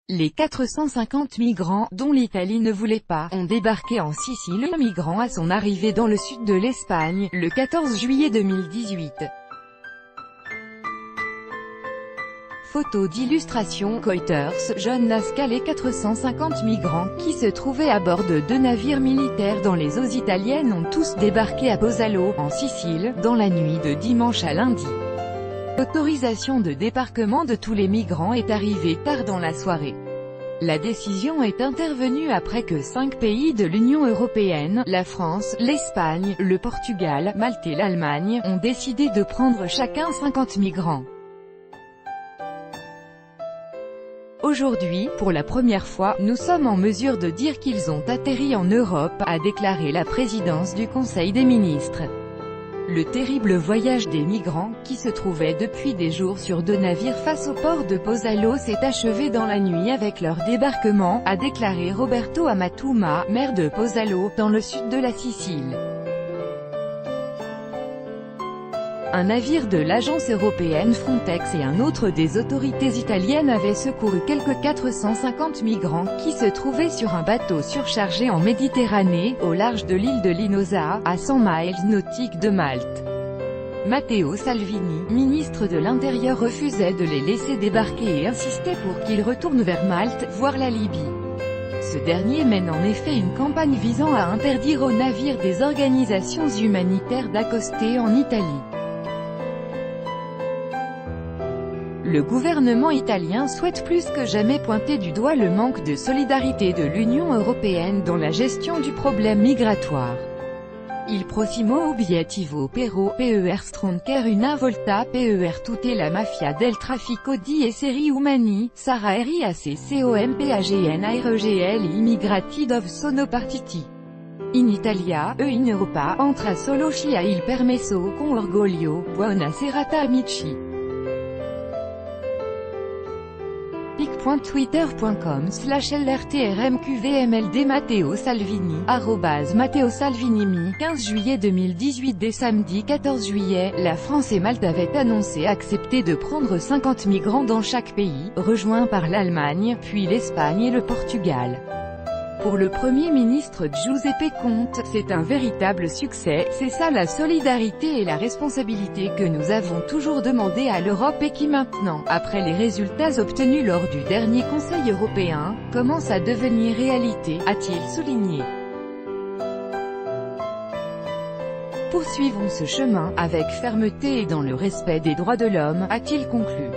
Les 450 migrants, dont l'Italie ne voulait pas, ont débarqué en Sicile, migrants à son arrivée dans le sud de l'Espagne, le 14 juillet 2018. Photo d'illustration, Reuters, John Nasca. Les 450 migrants, qui se trouvaient à bord de 2 navires militaires dans les eaux italiennes ont tous débarqué à Pozzallo, en Sicile, dans la nuit de dimanche à lundi. L'autorisation de débarquement de tous les migrants est arrivée tard dans la soirée. La décision est intervenue après que 5 pays de l'Union européenne, la France, l'Espagne, le Portugal, Malte et l'Allemagne, ont décidé de prendre chacun 50 migrants. Aujourd'hui, pour la première fois, nous sommes en mesure de dire qu'ils ont atterri en Europe, a déclaré la présidence du Conseil des ministres. Le terrible voyage des migrants, qui se trouvaient depuis des jours sur 2 navires face au port de Pozzallo, s'est achevé dans la nuit avec leur débarquement, a déclaré Roberto Amatuma, maire de Pozzallo, dans le sud de la Sicile. Un navire de l'agence européenne Frontex et un autre des autorités italiennes avaient secouru quelques 450 migrants, qui se trouvaient sur un bateau surchargé en Méditerranée, au large de l'île de Linosa, à 100 miles nautiques de Malte. Matteo Salvini, ministre de l'Intérieur, refusait de les laisser débarquer et insistait pour qu'ils retournent vers Malte, voire la Libye. Ce dernier mène en effet une campagne visant à interdire aux navires des organisations humanitaires d'accoster en Italie. Le gouvernement italien souhaite plus que jamais pointer du doigt le manque de solidarité de l'Union européenne dans la gestion du problème migratoire. Il prossimo obiettivo per stroncare una volta per tutte la mafia del traffico di esseri umani, sarà RIACCOMPAGNAREGL immigrati dove sono partiti. In Italia, e in Europa, entra solo chi ha il permesso con orgoglio. Buona serata amici. pic.twitter.com/LRTRMQVMLD Matteo Salvini, Matteo Salvini 15 juillet 2018. Dès samedi 14 juillet, la France et Malte avaient annoncé accepter de prendre 50 migrants dans chaque pays, rejoints par l'Allemagne, puis l'Espagne et le Portugal. Pour le Premier ministre Giuseppe Conte, c'est un véritable succès, c'est ça la solidarité et la responsabilité que nous avons toujours demandé à l'Europe et qui maintenant, après les résultats obtenus lors du dernier Conseil européen, commence à devenir réalité, a-t-il souligné. Poursuivons ce chemin, avec fermeté et dans le respect des droits de l'homme, a-t-il conclu.